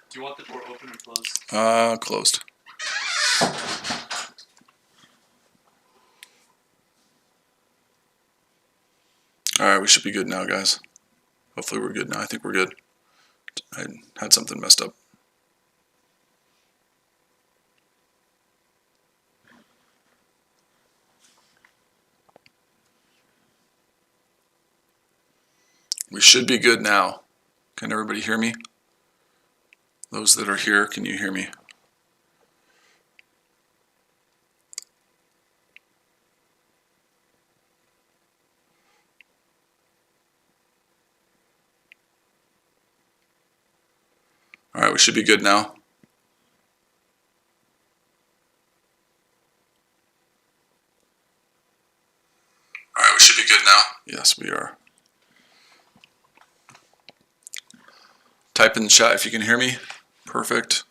Do you want the door open or closed? Closed. Alright, we should be good now, guys. Hopefully we're good now. I think we're good. I had something messed up. We should be good now. Can everybody hear me? Those that are here, can you hear me? Alright, we should be good now. Alright, we should be good now. Yes, we are. Type in the chat if you can hear me. Perfect.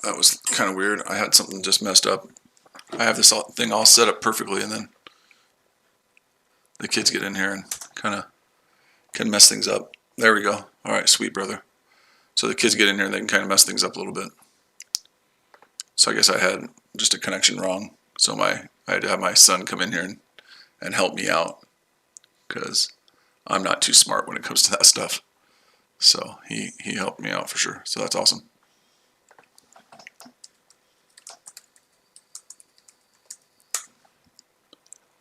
That was kind of weird. I had something just messed up. I have this thing all set up perfectly, and then the kids get in here and kind of can mess things up. There we go. All right, sweet brother. So the kids get in here and they can kind of mess things up a little bit. So I guess I had just a connection wrong. So I had to have my son come in here and help me out, because I'm not too smart when it comes to that stuff. So he helped me out for sure. So that's awesome.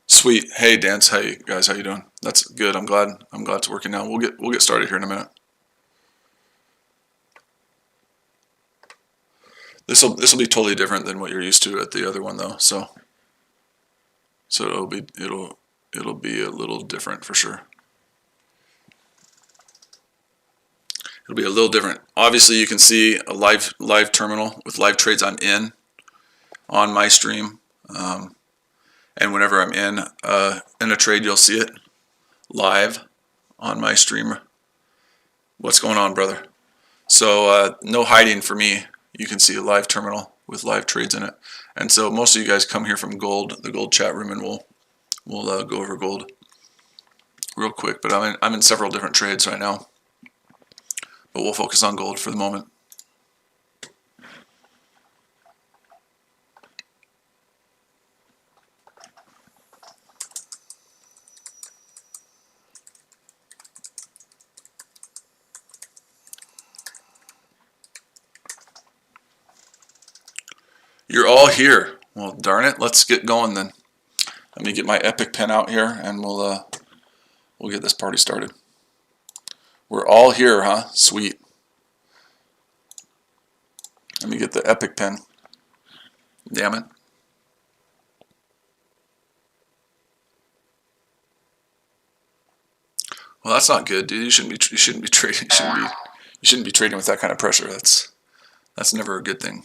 Sweet. Hey, Dance. Hey guys, how you doing? That's good. I'm glad it's working now. We'll get started here in a minute. This will be totally different than what you're used to at the other one, though. So it'll be a little different for sure. It'll be a little different. Obviously, you can see a live terminal with live trades on my stream, and whenever I'm in a trade, you'll see it live on my stream. What's going on, brother? So no hiding for me. You can see a live terminal with live trades in it. And so most of you guys come here from gold, the gold chat room, and we'll go over gold real quick. But I'm in several different trades right now, but we'll focus on gold for the moment. You're all here. Well, darn it, let's get going then. Let me get my epic pen out here, and we'll get this party started. We're all here, huh? Sweet. Let me get the epic pen. Damn it. Well, that's not good, dude. You shouldn't be trading. You shouldn't be trading with that kind of pressure. That's never a good thing.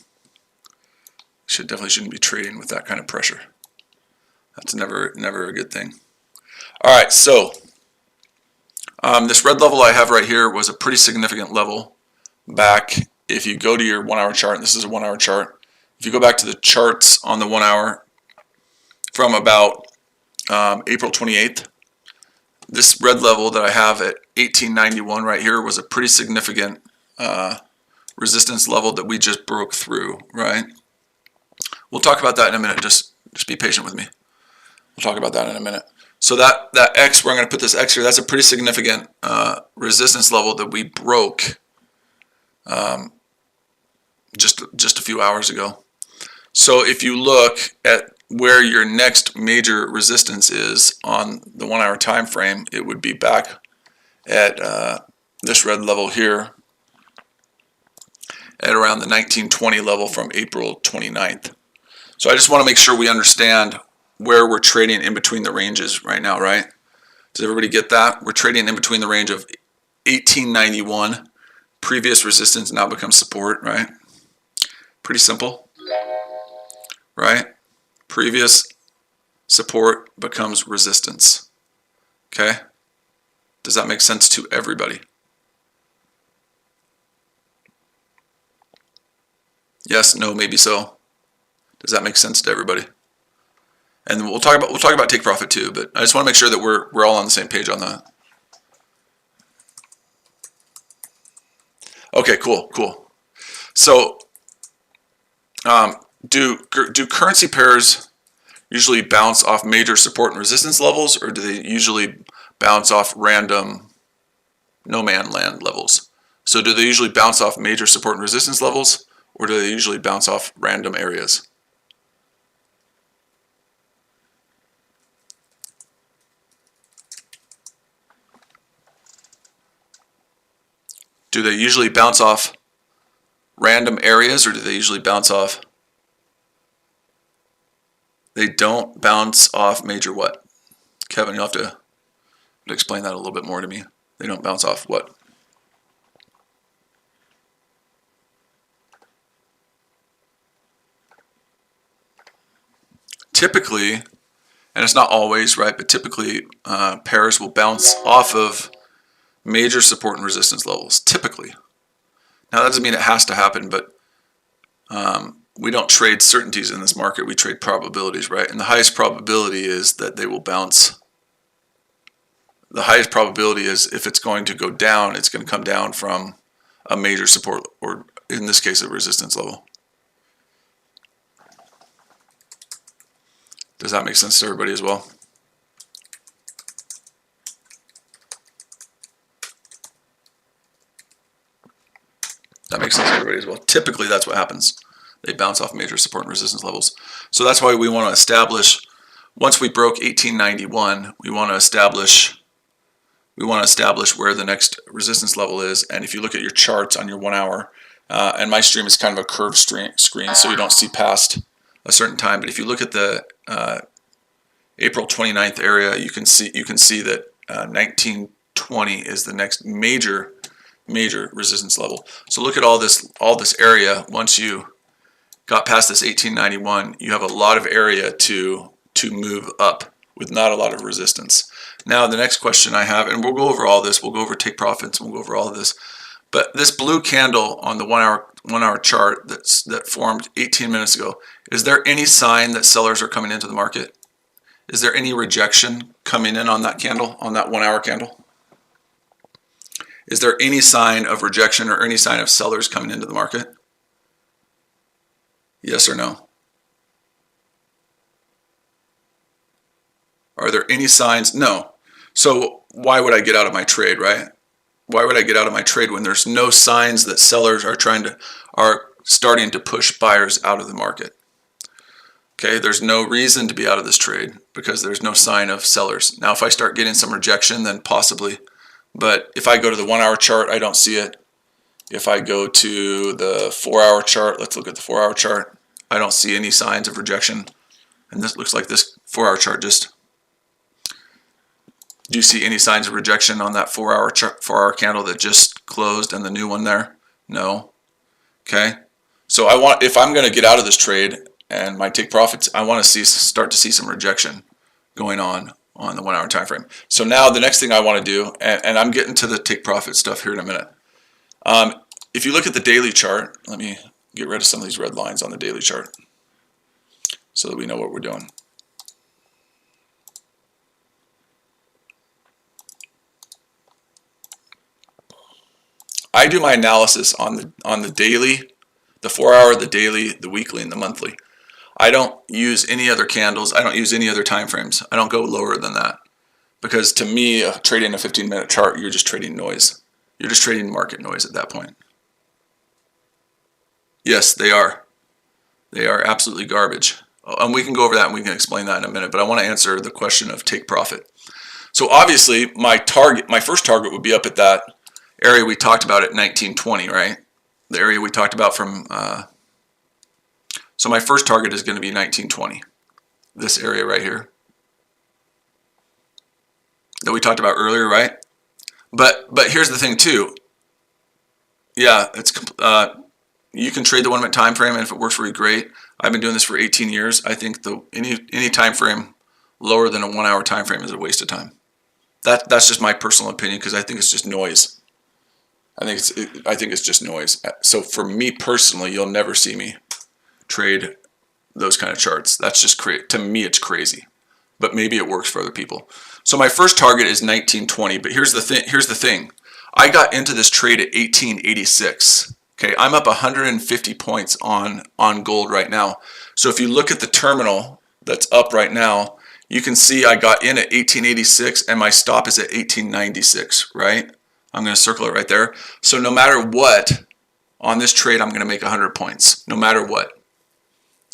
Definitely shouldn't be trading with that kind of pressure. That's never a good thing. All right, so this red level I have right here was a pretty significant level back. If you go to your 1 hour chart, and this is a 1 hour chart, if you go back to the charts on the 1 hour from about April 28th, this red level that I have at 1891 right here was a pretty significant resistance level that we just broke through, right? We'll talk about that in a minute. Just be patient with me. We'll talk about that in a minute. So that X, where I'm going to put this X here, that's a pretty significant resistance level that we broke just a few hours ago. So if you look at where your next major resistance is on the 1 hour time frame, it would be back at this red level here at around the 1920 level from April 29th. So I just want to make sure we understand where we're trading in between the ranges right now, right? Does everybody get that? We're trading in between the range of 1891, previous resistance now becomes support, right? Pretty simple, right? Previous support becomes resistance, okay? Does that make sense to everybody? Yes, no, maybe so. Does that make sense to everybody? And we'll talk about take profit too, but I just want to make sure that we're all on the same page on that. Okay, cool. So do currency pairs usually bounce off major support and resistance levels, or do they usually bounce off random no man land levels? So do they usually bounce off major support and resistance levels, or do they usually bounce off random areas? Do they usually bounce off random areas, or do they usually bounce off? They don't bounce off major what? Kevin, you'll have to explain that a little bit more to me. They don't bounce off what? Typically, and it's not always, right, but typically pairs will bounce off of major support and resistance levels, typically. Now that doesn't mean it has to happen, but we don't trade certainties in this market, we trade probabilities, right? And the highest probability is that they will bounce. The highest probability is if it's going to go down, it's going to come down from a major support, or in this case, a resistance level. Does that make sense to everybody as well? That makes sense to everybody as well. Typically, that's what happens. They bounce off major support and resistance levels. So that's why we want to establish, once we broke 1891, we want to establish where the next resistance level is. And if you look at your charts on your 1 hour, and my stream is kind of a curved screen, so you don't see past a certain time. But if you look at the April 29th area, you can see that 1920 is the next major resistance level. So look at all this area. Once you got past this 1891, you have a lot of area to move up with not a lot of resistance. Now the next question I have, and we'll go over all this, we'll go over take profits, we'll go over all of this, but this blue candle on the 1 hour chart that formed 18 minutes ago, is there any sign that sellers are coming into the market? Is there any rejection coming in on that candle, on that 1 hour candle? Is there any sign of rejection or any sign of sellers coming into the market? Yes or no? Are there any signs? No. So why would I get out of my trade, right? Why would I get out of my trade when there's no signs that sellers are starting to push buyers out of the market? Okay, there's no reason to be out of this trade because there's no sign of sellers. Now, if I start getting some rejection, then possibly. But if I go to the 1 hour chart, I don't see it. If I go to the 4 hour chart, let's look at the 4 hour chart. I don't see any signs of rejection. And this looks like this 4 hour chart just. Do you see any signs of rejection on that 4 hour chart, 4 hour candle that just closed and the new one there? No. Okay. So if I'm going to get out of this trade and my take profits, I want to start to see some rejection going on the 1 hour time frame. So now the next thing I want to do, and I'm getting to the take profit stuff here in a minute. If you look at the daily chart, let me get rid of some of these red lines on the daily chart so that we know what we're doing. I do my analysis on the daily, the 4 hour, the daily, the weekly, and the monthly. I don't use any other candles. I don't use any other time frames. I don't go lower than that. Because to me, trading a 15-minute chart, you're just trading noise. You're just trading market noise at that point. Yes, they are. They are absolutely garbage. And we can go over that and we can explain that in a minute. But I want to answer the question of take profit. So obviously, my first target would be up at that area we talked about at 1920, right? The area we talked about from, so my first target is going to be 1920, this area right here that we talked about earlier, right? But here's the thing too. Yeah, it's you can trade the 1 minute time frame, and if it works for you, great. I've been doing this for 18 years. I think any time frame lower than a 1 hour time frame is a waste of time. That's just my personal opinion because I think it's just noise. I think it's just noise. So for me personally, you'll never see me trade those kind of charts. That's just to me, it's crazy. But maybe it works for other people. So my first target is 1920. But here's the thing. I got into this trade at 1886. Okay, I'm up 150 points on gold right now. So if you look at the terminal that's up right now, you can see I got in at 1886 and my stop is at 1896, right? I'm going to circle it right there. So no matter what, on this trade, I'm going to make 100 points, no matter what.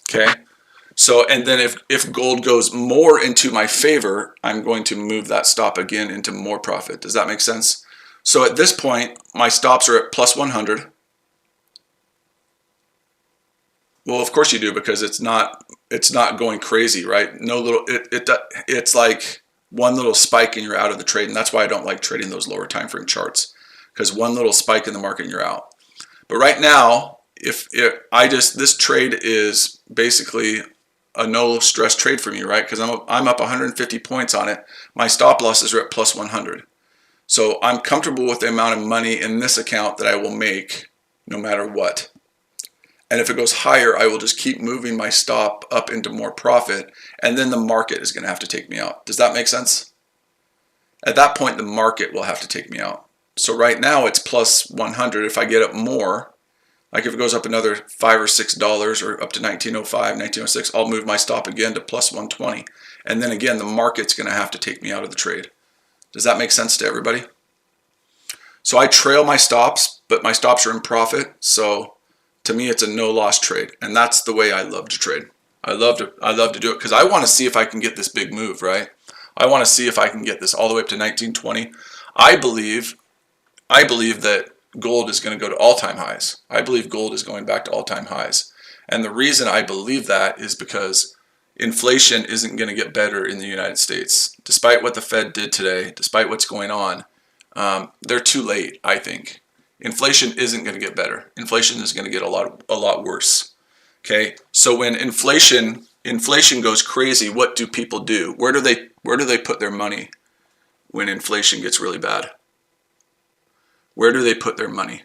Okay? So, and then if gold goes more into my favor, I'm going to move that stop again into more profit. Does that make sense? So at this point, my stops are at plus 100. Well, of course you do, because it's not going crazy, right? No little, it's like one little spike and you're out of the trade, and that's why I don't like trading those lower time frame charts, because one little spike in the market and you're out. But right now, this trade is basically a no stress trade for me, right? Because I'm up 150 points on it. My stop losses are at plus 100. So I'm comfortable with the amount of money in this account that I will make no matter what. And if it goes higher, I will just keep moving my stop up into more profit, and then the market is going to have to take me out. Does that make sense? At that point, the market will have to take me out. So right now it's plus 100. If I get up more, like if it goes up another $5 or $6 or up to 1905, 1906, I'll move my stop again to plus 120. And then again, the market's going to have to take me out of the trade. Does that make sense to everybody? So I trail my stops, but my stops are in profit. So to me, it's a no loss trade. And that's the way I love to trade. I love to do it because I want to see if I can get this big move, right? I want to see if I can get this all the way up to 1920. I believe that gold is going to go to all-time highs. I believe gold is going back to all-time highs. And the reason I believe that is because inflation isn't going to get better in the United States. Despite what the Fed did today, despite what's going on, they're too late, I think. Inflation isn't going to get better. Inflation is going to get a lot worse. Okay? So when inflation goes crazy, what do people do? Where do they put their money when inflation gets really bad? Where do they put their money?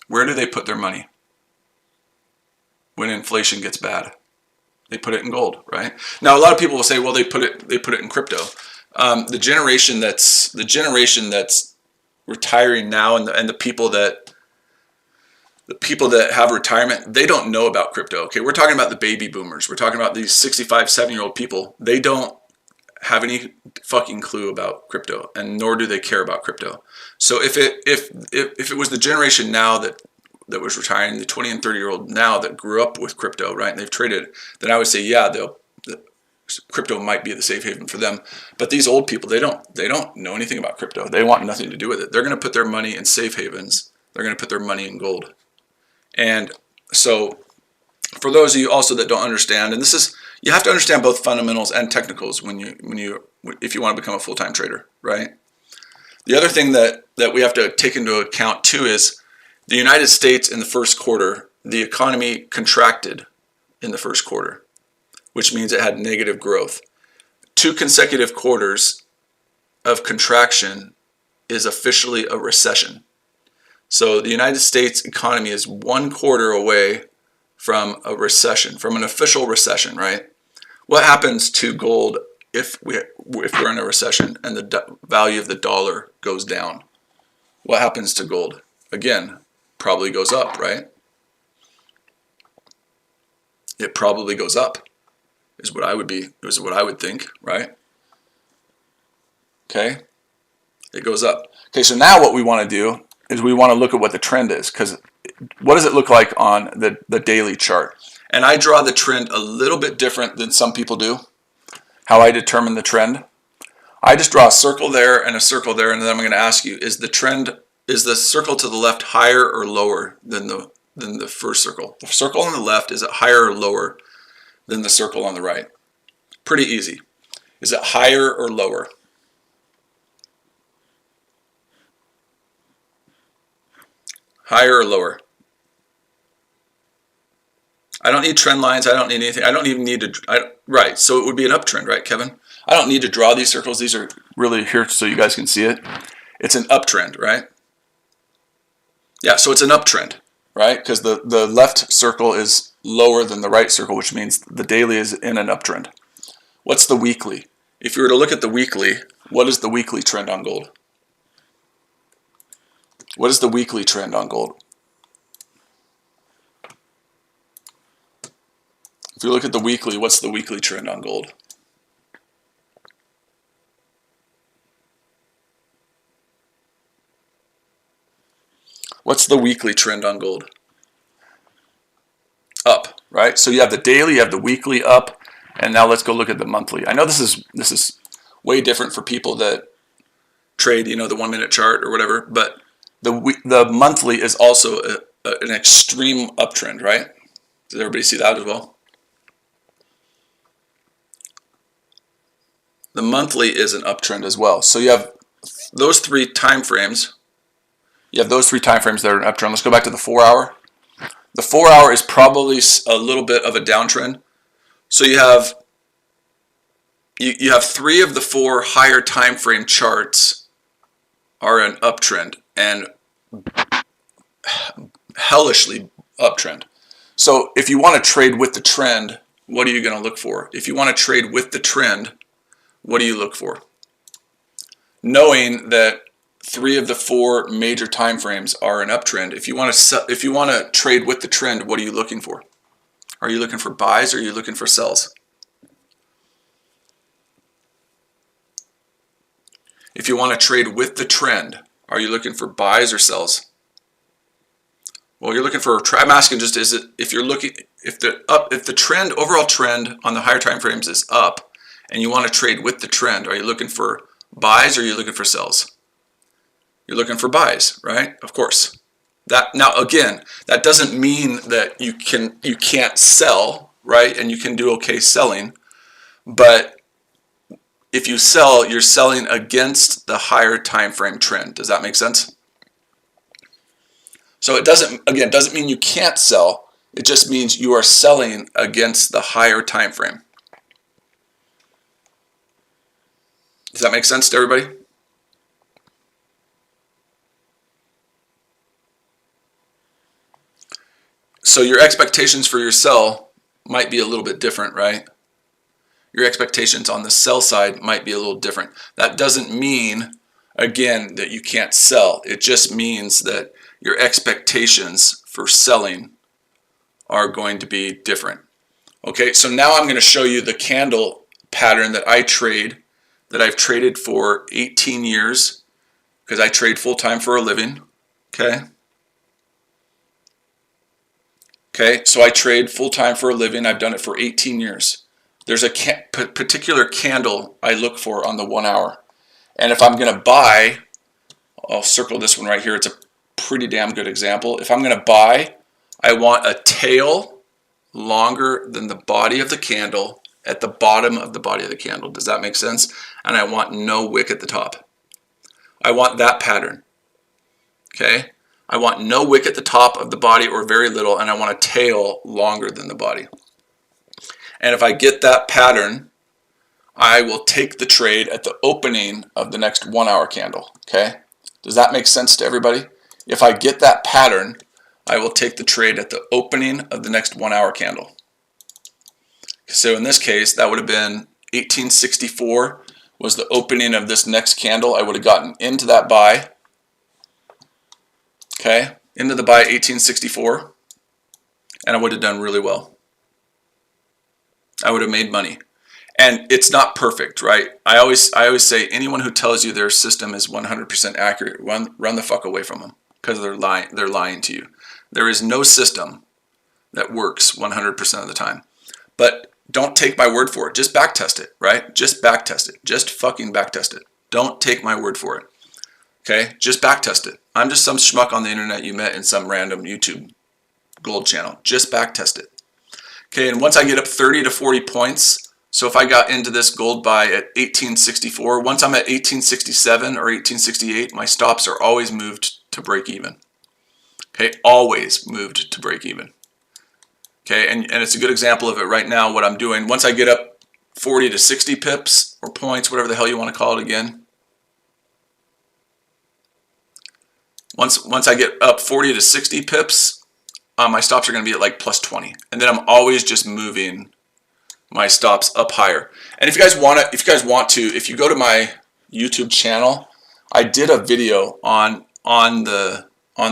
Where do they put their money when inflation gets bad? They put it in gold, right? Now, a lot of people will say, well, they put it in crypto. The generation that's retiring now, and the people that have retirement, they don't know about crypto. Okay, we're talking about the baby boomers. We're talking about these 65, 7-year-old people. They don't have any fucking clue about crypto, and nor do they care about crypto. So if it was the generation now that was retiring, the 20 and 30-year-old now that grew up with crypto, right, and they've traded, then I would say, yeah, crypto might be the safe haven for them. But these old people, they don't know anything about crypto. They want nothing to do with it. They're going to put their money in safe havens. They're going to put their money in gold. And so for those of you also that don't understand, and you have to understand both fundamentals and technicals if you want to become a full-time trader, right? The other thing that we have to take into account too is the United States in the first quarter, the economy contracted in the first quarter, which means it had negative growth. 2 consecutive quarters of contraction is officially a recession. So the United States economy is 1 quarter away from a recession, from an official recession, right? What happens to gold if we're in a recession and the value of the dollar goes down? What happens to gold? Again, probably goes up, right? It probably goes up, is what I would think, right? Okay, it goes up. Okay, so now what we want to do is we want to look at what the trend is, because what does it look like on the daily chart? And I draw the trend a little bit different than some people do. How I determine the trend, I just draw a circle there and a circle there, and then I'm going to ask you: is the circle to the left higher or lower than the first circle? The circle on the left, is it higher or lower than the circle on the right? Pretty easy. Is it higher or lower? Higher or lower? I don't need trend lines. I don't need anything. I don't even need to. Right. So it would be an uptrend, right, Kevin? I don't need to draw these circles. These are really here so you guys can see it. It's an uptrend, right? Yeah. So it's an uptrend, right? Because the left circle is lower than the right circle, which means the daily is in an uptrend. What's the weekly? If you were to look at the weekly, what is the weekly trend on gold? What is the weekly trend on gold? If you look at the weekly, what's the weekly trend on gold? What's the weekly trend on gold? Up, right? So you have the daily, you have the weekly up, and now let's go look at the monthly. I know this is way different for people that trade, the 1 minute chart or whatever, but the monthly is also an extreme uptrend, right? Does everybody see that as well? The monthly is an uptrend as well. So you have those three time frames. You have those three time frames that are an uptrend. Let's go back to the 4 hour. The 4 hour is probably a little bit of a downtrend. So you have three of the four higher time frame charts are an uptrend and hellishly uptrend. So if you want to trade with the trend, what are you going to look for? If you want to trade with the trend, what do you look for? Knowing that three of the four major time frames are an uptrend, if you want to trade with the trend, what are you looking for? Are you looking for buys or are you looking for sells? If you want to trade with the trend, are you looking for buys or sells? Well, you're looking for. I'm asking just if the trend, overall trend on the higher time frames is up, and you want to trade with the trend, are you looking for buys or are you looking for sells? You're looking for buys, right? Of course. Now again, that doesn't mean that you can't sell, right? And you can do okay selling, but if you sell, you're selling against the higher time frame trend. Does that make sense? So it doesn't mean you can't sell. It just means you are selling against the higher time frame. Does that make sense to everybody? So your expectations for your sell might be a little bit different, right? Your expectations on the sell side might be a little different. That doesn't mean, again, that you can't sell. It just means that your expectations for selling are going to be different. Okay, so now I'm going to show you the candle pattern that I've traded for 18 years, because I trade full-time for a living. Okay, so I trade full-time for a living. I've done it for 18 years. There's a particular candle I look for on the 1 hour. And if I'm going to buy, I'll circle this one right here. It's a pretty damn good example. If I'm going to buy, I want a tail longer than the body of the candle at the bottom of the body of the candle. Does that make sense? And I want no wick at the top. I want that pattern. Okay? I want no wick at the top of the body or very little, and I want a tail longer than the body. And if I get that pattern, I will take the trade at the opening of the next 1 hour candle. Okay? Does that make sense to everybody? If I get that pattern, I will take the trade at the opening of the next 1 hour candle. So in this case, that would have been 1864 was the opening of this next candle. I would have gotten into that buy. Okay? Into the buy 1864. And I would have done really well. I would have made money. And it's not perfect, right? I always say anyone who tells you their system is 100% accurate, run the fuck away from them, because they're lying to you. There is no system that works 100% of the time. But don't take my word for it. Just backtest it, right? Just backtest it. Just fucking backtest it. Don't take my word for it. Okay? Just backtest it. I'm just some schmuck on the internet you met in some random YouTube gold channel. Just backtest it. Okay, and once I get up 30 to 40 points, so if I got into this gold buy at 1864, once I'm at 1867 or 1868, my stops are always moved to break even. Okay, always moved to break even. Okay, and it's a good example of it right now, what I'm doing. Once I get up 40 to 60 pips or points, whatever the hell you want to call it again. Once I get up 40 to 60 pips, my stops are going to be at like plus 20, and then I'm always just moving my stops up higher. And if you guys want to, if you go to my YouTube channel, I did a video on the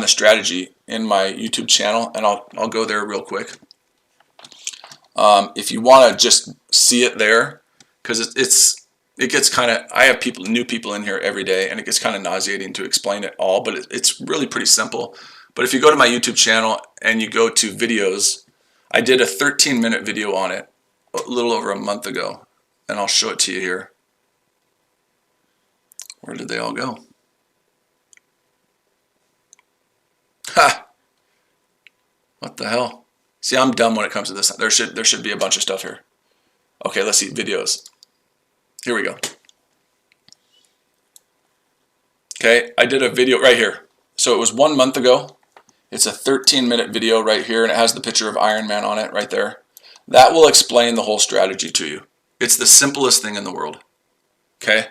strategy in my YouTube channel, and I'll go there real quick. If you want to just see it there, because it gets kind of, I have new people in here every day, and it gets kind of nauseating to explain it all, but it's really pretty simple. But if you go to my YouTube channel and you go to videos, I did a 13-minute video on it a little over a month ago, and I'll show it to you here. Where did they all go? Ha! What the hell? See, I'm dumb when it comes to this. There should be a bunch of stuff here. Okay, let's see, videos. Here we go. Okay, I did a video right here. So it was 1 month ago. It's a 13-minute video right here, and it has the picture of Iron Man on it right there. That will explain the whole strategy to you. It's the simplest thing in the world. Okay?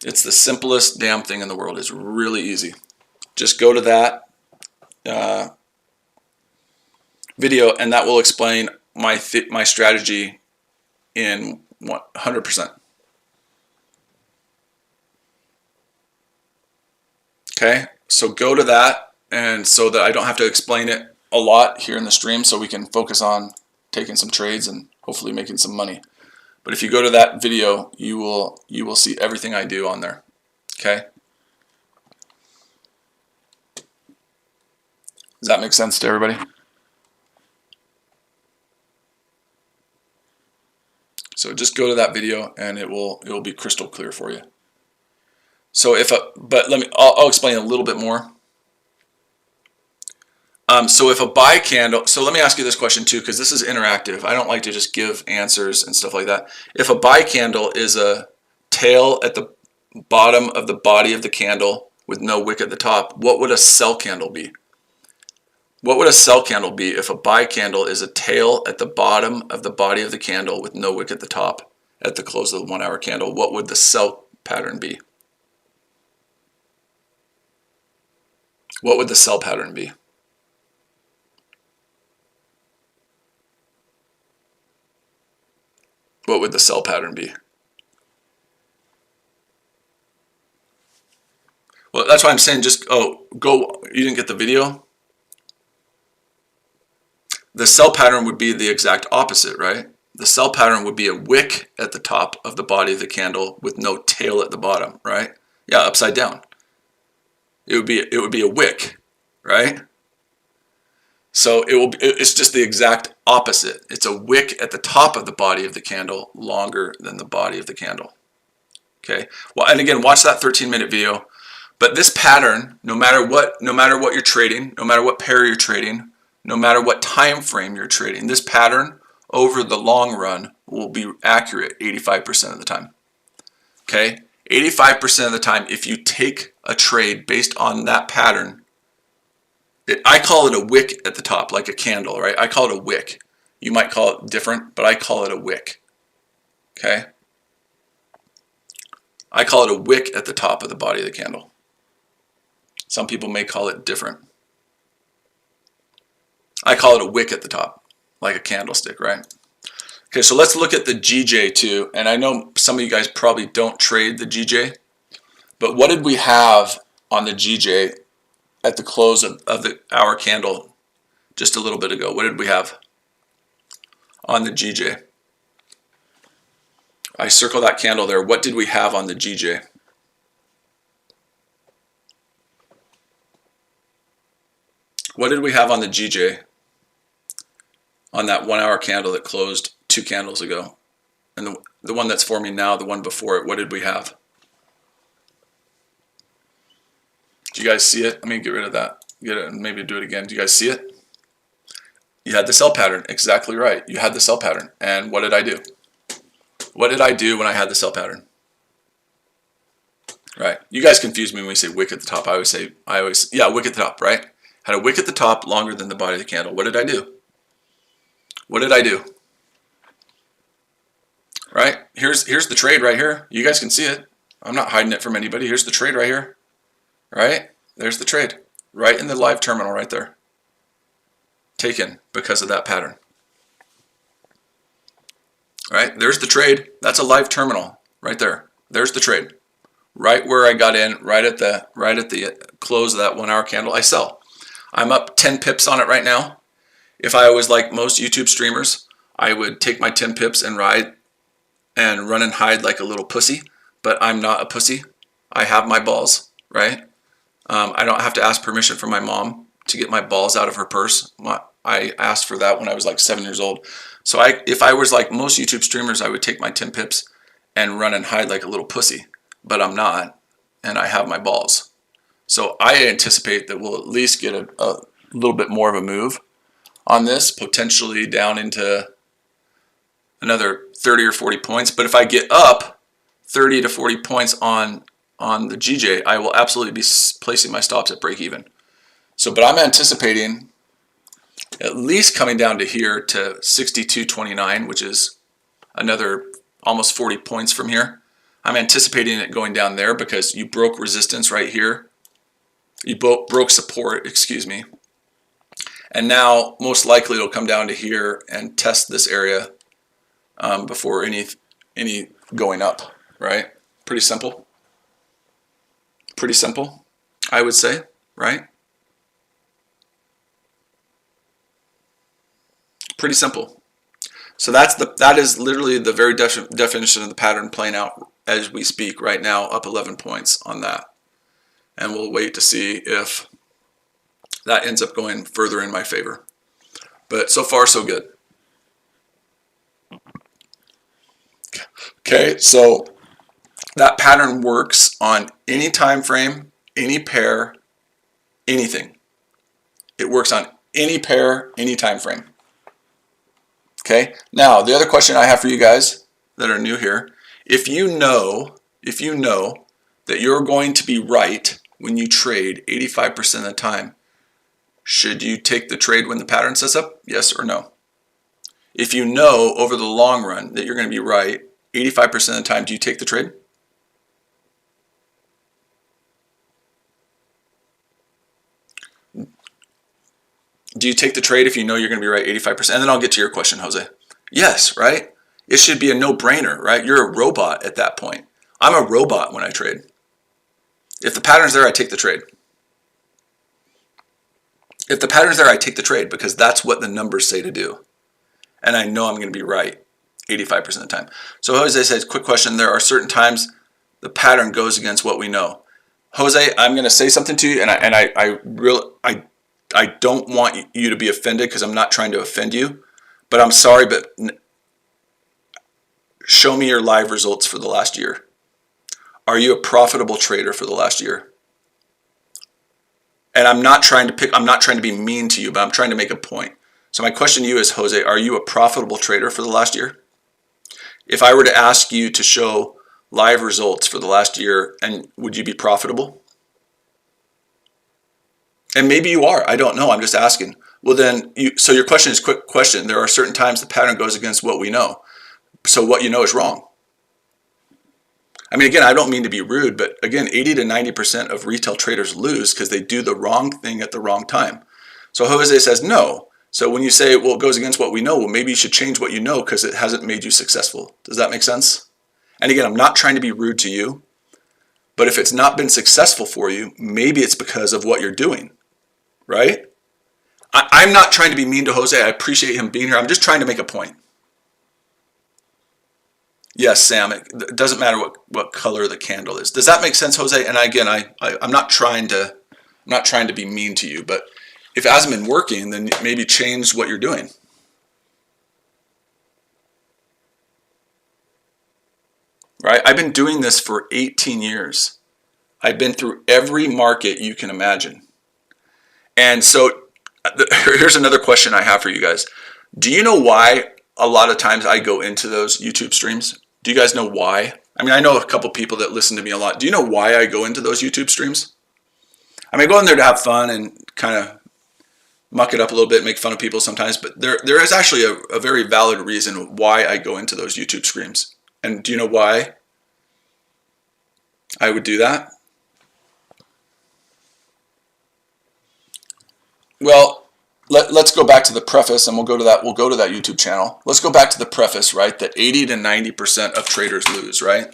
It's the simplest damn thing in the world. It's really easy. Just go to that video, and that will explain my strategy in 100%. Okay, so go to that, and so that I don't have to explain it a lot here in the stream, so we can focus on taking some trades and hopefully making some money. But if you go to that video, you will see everything I do on there. Okay? Does that make sense to everybody? So just go to that video, and it will be crystal clear for you. So I'll explain a little bit more. So if a buy candle, so let me ask you this question too, because this is interactive. I don't like to just give answers and stuff like that. If a buy candle is a tail at the bottom of the body of the candle with no wick at the top, what would a sell candle be? What would a sell candle be if a buy candle is a tail at the bottom of the body of the candle with no wick at the top at the close of the 1 hour candle? What would the sell pattern be? What would the sell pattern be? What would the sell pattern be? Well, that's why I'm saying just go. You didn't get the video? The sell pattern would be the exact opposite, right? The sell pattern would be a wick at the top of the body of the candle with no tail at the bottom, right? Yeah, upside down. It would be a wick, right? So it's just the exact opposite. It's a wick at the top of the body of the candle, longer than the body of the candle. Okay. Well, and again, watch that 13-minute video. But this pattern, no matter what you're trading, no matter what pair you're trading, no matter what time frame you're trading, this pattern over the long run will be accurate 85% of the time. Okay? 85% of the time, if you take a trade based on that pattern, I call it a wick at the top, like a candle, right? I call it a wick. You might call it different, but I call it a wick. Okay? I call it a wick at the top of the body of the candle. Some people may call it different. I call it a wick at the top, like a candlestick, right? Okay, so let's look at the GJ too. And I know some of you guys probably don't trade the GJ, but what did we have on the GJ at the close of the hour candle just a little bit ago? What did we have on the GJ? I circle that candle there. What did we have on the GJ? What did we have on the GJ on that 1 hour candle that closed 2 candles ago? And the one that's forming now, the one before it, what did we have? Do you guys see it? Let me get rid of that. Get it and maybe do it again. Do you guys see it? You had the sell pattern. Exactly right. You had the sell pattern. And what did I do? What did I do when I had the sell pattern? Right. You guys confuse me when we say wick at the top. I always, yeah, wick at the top, right? Had a wick at the top longer than the body of the candle. What did I do? What did I do? Right? Here's the trade right here. You guys can see it. I'm not hiding it from anybody. Here's the trade right here. Right? There's the trade. Right in the live terminal right there. Taken because of that pattern. Right? There's the trade. That's a live terminal right there. There's the trade. right where I got in, right at the close of that 1 hour candle, I sell. I'm up 10 pips on it right now. If I was like most YouTube streamers, I would take my 10 pips and ride and run and hide like a little pussy, but I'm not a pussy. I have my balls, right? I don't have to ask permission from my mom to get my balls out of her purse. I asked for that when I was like 7 years old. So if I was like most YouTube streamers, I would take my 10 pips and run and hide like a little pussy, but I'm not, and I have my balls. So I anticipate that we'll at least get a little bit more of a move on this, potentially down into another 30 or 40 points. But if I get up 30 to 40 points on the GJ, I will absolutely be placing my stops at break even. So, but I'm anticipating at least coming down to here to 62.29, which is another almost 40 points from here. I'm anticipating it going down there because you broke resistance right here. You broke support, excuse me. And now most likely it'll come down to here and test this area before any going up, right? Pretty simple. Pretty simple, I would say, right? Pretty simple. So that is literally the very definition of the pattern playing out as we speak right now, up 11 points on that. And we'll wait to see if that ends up going further in my favor. But so far, so good. Okay, so that pattern works on any time frame, any pair, anything. It works on any pair, any time frame. Okay, now the other question I have for you guys that are new here, if you know that you're going to be right when you trade 85% of the time, should you take the trade when the pattern sets up? Yes or no? If you know over the long run that you're going to be right 85% of the time, do you take the trade? Do you take the trade if you know you're going to be right 85%? And then I'll get to your question, Jose. Yes, right? It should be a no-brainer, right? You're a robot at that point. I'm a robot when I trade. If the pattern's there, I take the trade. If the pattern's there, I take the trade because that's what the numbers say to do. And I know I'm going to be right 85% of the time. So Jose says, quick question, there are certain times the pattern goes against what we know. Jose, I'm going to say something to you, and I don't want you to be offended because I'm not trying to offend you, but I'm sorry, but show me your live results for the last year. Are you a profitable trader for the last year? And I'm not trying to be mean to you, but I'm trying to make a point. So my question to you is, Jose, are you a profitable trader for the last year? If I were to ask you to show live results for the last year, and would you be profitable? And maybe you are. I don't know. I'm just asking. Well, then, so your question is quick question. There are certain times the pattern goes against what we know. So what you know is wrong. I mean, again, I don't mean to be rude, but again, 80 to 90% of retail traders lose because they do the wrong thing at the wrong time. So Jose says no. So when you say, well, it goes against what we know, well, maybe you should change what you know because it hasn't made you successful. Does that make sense? And again, I'm not trying to be rude to you, but if it's not been successful for you, maybe it's because of what you're doing, right? I'm not trying to be mean to Jose. I appreciate him being here. I'm just trying to make a point. Yes, Sam, it doesn't matter what color the candle is. Does that make sense, Jose? And again, I'm not trying to be mean to you, but if it hasn't been working, then maybe change what you're doing. Right? I've been doing this for 18 years. I've been through every market you can imagine. And so here's another question I have for you guys. Do you know why a lot of times I go into those YouTube streams? Do you guys know why? I mean, I know a couple people that listen to me a lot. Do you know why I go into those YouTube streams? I mean, I go in there to have fun and kind of muck it up a little bit, make fun of people sometimes, but there is actually a very valid reason why I go into those YouTube streams. And do you know why I would do that? Well, let's go back to the preface, and we'll go to that YouTube channel. Let's go back to the preface, right? That 80 to 90% of traders lose, right?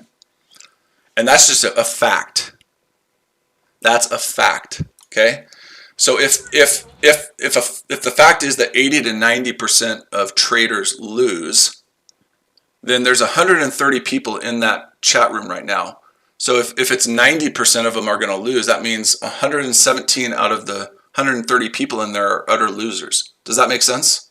And that's just a fact. That's a fact. Okay. So if the fact is that 80 to 90% of traders lose, then there's 130 people in that chat room right now. So if it's 90% of them are going to lose, that means 117 out of the 130 people in there are utter losers. Does that make sense?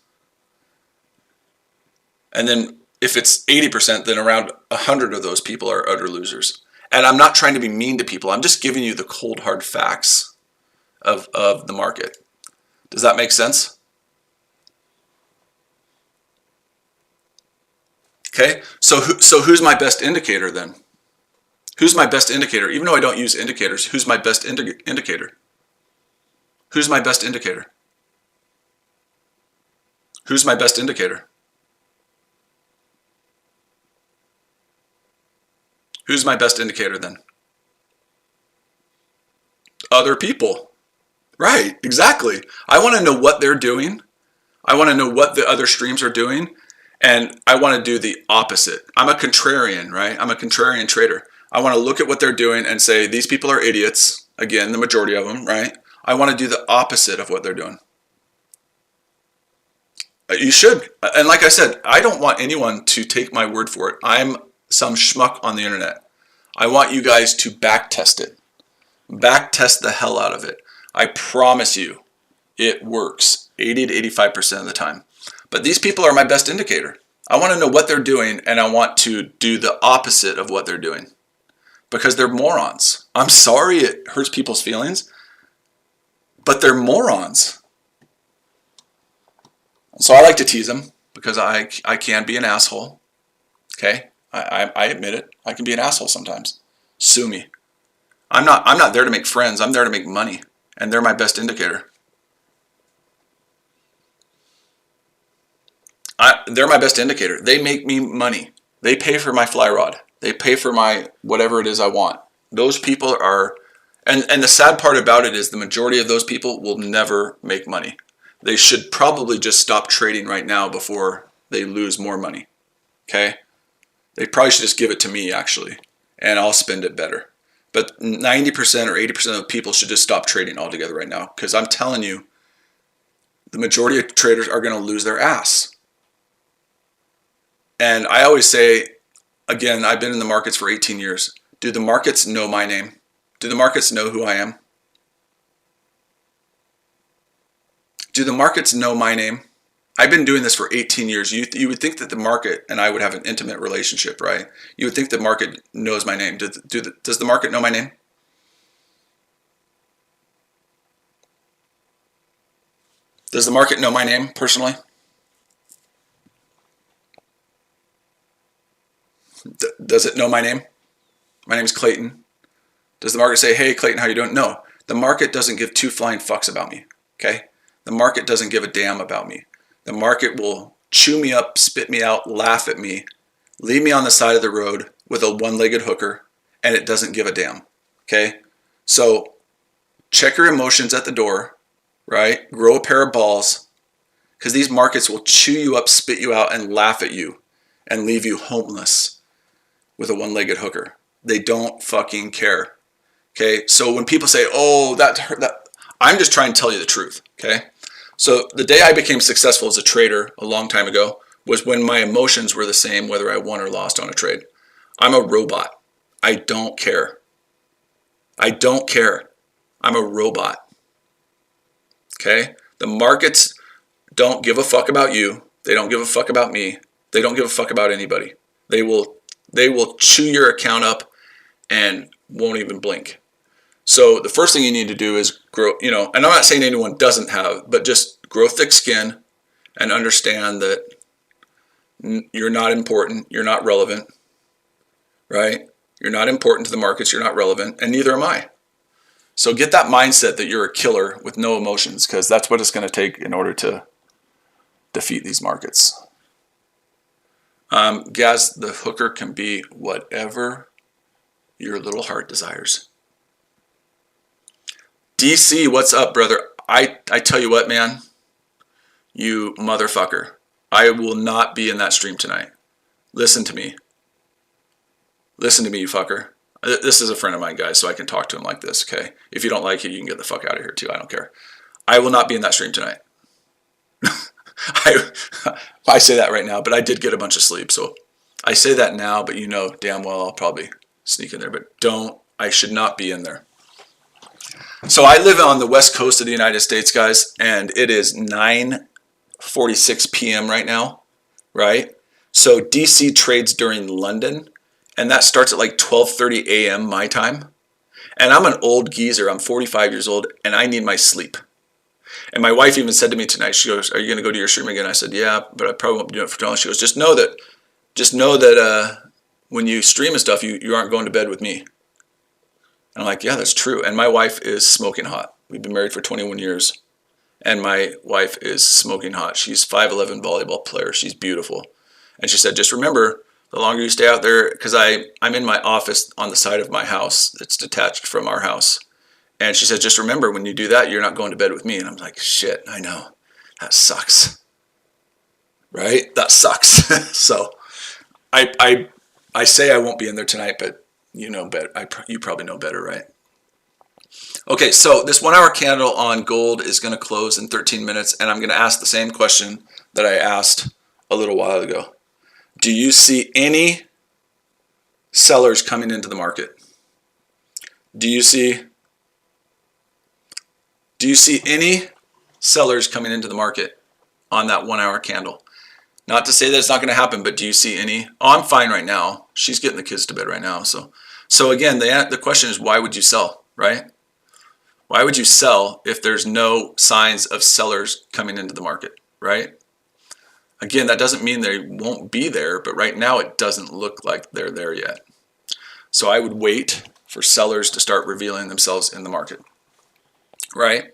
And then if it's 80%, then around 100 of those people are utter losers. And I'm not trying to be mean to people. I'm just giving you the cold hard facts of the market. Does that make sense? Okay, so who's my best indicator then? Who's my best indicator? Even though I don't use indicators, who's my best indicator? Who's my best indicator? Who's my best indicator? Who's my best indicator then? Other people. Right, exactly. I want to know what they're doing. I want to know what the other streams are doing. And I want to do the opposite. I'm a contrarian, right? I'm a contrarian trader. I want to look at what they're doing and say, these people are idiots. Again, the majority of them, right? I want to do the opposite of what they're doing. You should. And like I said, I don't want anyone to take my word for it. I'm some schmuck on the internet. I want you guys to back test it. Back test the hell out of it. I promise you, it works 80 to 85% of the time. But these people are my best indicator. I want to know what they're doing, and I want to do the opposite of what they're doing. Because they're morons. I'm sorry it hurts people's feelings, but they're morons. So I like to tease them because I can be an asshole. Okay? I admit it. I can be an asshole sometimes. Sue me. I'm not there to make friends. I'm there to make money. And they're my best indicator. They're my best indicator. They make me money. They pay for my fly rod. They pay for my whatever it is I want. Those people are, and the sad part about it is the majority of those people will never make money. They should probably just stop trading right now before they lose more money. Okay? They probably should just give it to me actually, and I'll spend it better. But 90% or 80% of people should just stop trading altogether right now, because I'm telling you, the majority of traders are going to lose their ass. And I always say, again, I've been in the markets for 18 years. Do the markets know my name? Do the markets know who I am? Do the markets know my name? I've been doing this for 18 years. You would think that the market and I would have an intimate relationship, right? You would think the market knows my name. Does the market know my name? Does the market know my name personally? Does it know my name? My name is Clayton. Does the market say, hey, Clayton, how you doing? No, the market doesn't give two flying fucks about me, okay? The market doesn't give a damn about me. The market will chew me up, spit me out, laugh at me, leave me on the side of the road with a one-legged hooker, and it doesn't give a damn, okay? So check your emotions at the door, right? Grow a pair of balls, because these markets will chew you up, spit you out, and laugh at you and leave you homeless with a one-legged hooker. They don't fucking care, okay? So when people say, oh, that I'm just trying to tell you the truth, okay? So the day I became successful as a trader a long time ago was when my emotions were the same whether I won or lost on a trade. I'm a robot. I don't care. I don't care. I'm a robot. Okay? The markets don't give a fuck about you. They don't give a fuck about me. They don't give a fuck about anybody. They will chew your account up and won't even blink. So the first thing you need to do is grow, and I'm not saying anyone doesn't have, but just grow thick skin and understand that you're not important, you're not relevant, right? You're not important to the markets, you're not relevant, and neither am I. So get that mindset that you're a killer with no emotions, because that's what it's going to take in order to defeat these markets. Gaz, the hooker can be whatever your little heart desires. DC, what's up, brother? I tell you what, man, you motherfucker. I will not be in that stream tonight. Listen to me. Listen to me, you fucker. This is a friend of mine, guys, so I can talk to him like this, okay? If you don't like it, you can get the fuck out of here too. I don't care. I will not be in that stream tonight. I say that right now, but I did get a bunch of sleep, so I say that now, but you know damn well I'll probably sneak in there, but I should not be in there. So I live on the west coast of the United States, guys, and it is 9:46 p.m. right now, right? So DC trades during London, and that starts at like 12:30 a.m. my time. And I'm an old geezer. I'm 45 years old, and I need my sleep. And my wife even said to me tonight, she goes, "Are you going to go to your stream again?" I said, "Yeah, but I probably won't do it for too long." She goes, just know that when you stream and stuff, you aren't going to bed with me." And I'm like, yeah, that's true. And my wife is smoking hot. We've been married for 21 years, and my wife is smoking hot. She's 5'11" volleyball player. She's beautiful. And she said, just remember, the longer you stay out there, because I'm in my office on the side of my house that's detached from our house. And she said, just remember, when you do that, you're not going to bed with me. And I'm like, shit, I know. That sucks. Right? That sucks. So I say I won't be in there tonight, but you know better. You probably know better, right? Okay, so this 1 hour candle on gold is going to close in 13 minutes, and I'm going to ask the same question that I asked a little while ago. Do you see any sellers coming into the market? Do you see any sellers coming into the market on that 1 hour candle? Not to say that it's not going to happen, but do you see any? Oh, I'm fine right now. She's getting the kids to bed right now. So again, the question is, why would you sell, right? Why would you sell if there's no signs of sellers coming into the market, right? Again, that doesn't mean they won't be there, but right now it doesn't look like they're there yet. So I would wait for sellers to start revealing themselves in the market, right?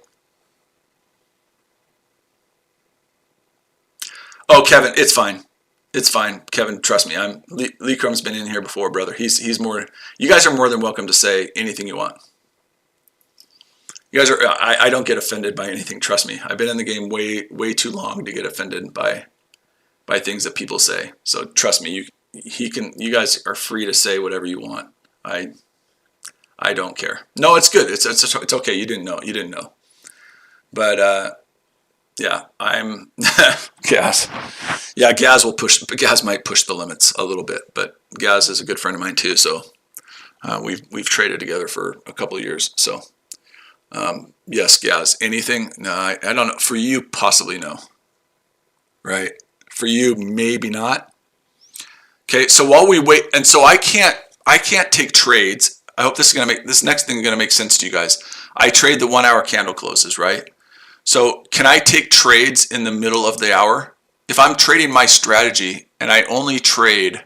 Oh, Kevin, it's fine. It's fine, Kevin. Trust me. Lee Crum's been in here before, brother. He's more. You guys are more than welcome to say anything you want. You guys are. I don't get offended by anything. Trust me. I've been in the game way too long to get offended by things that people say. So trust me. You guys are free to say whatever you want. I don't care. No, it's good. It's okay. You didn't know. But yeah, I'm Gaz. Yeah, Gaz might push the limits a little bit, but Gaz is a good friend of mine too. So we've traded together for a couple of years. So yes, Gaz. Anything? No, I don't know. For you, possibly no. Right? For you, maybe not. Okay. So while we wait, and so I can't take trades. I hope this next thing is gonna make sense to you guys. I trade the 1 hour candle closes, right? So can I take trades in the middle of the hour? If I'm trading my strategy and I only trade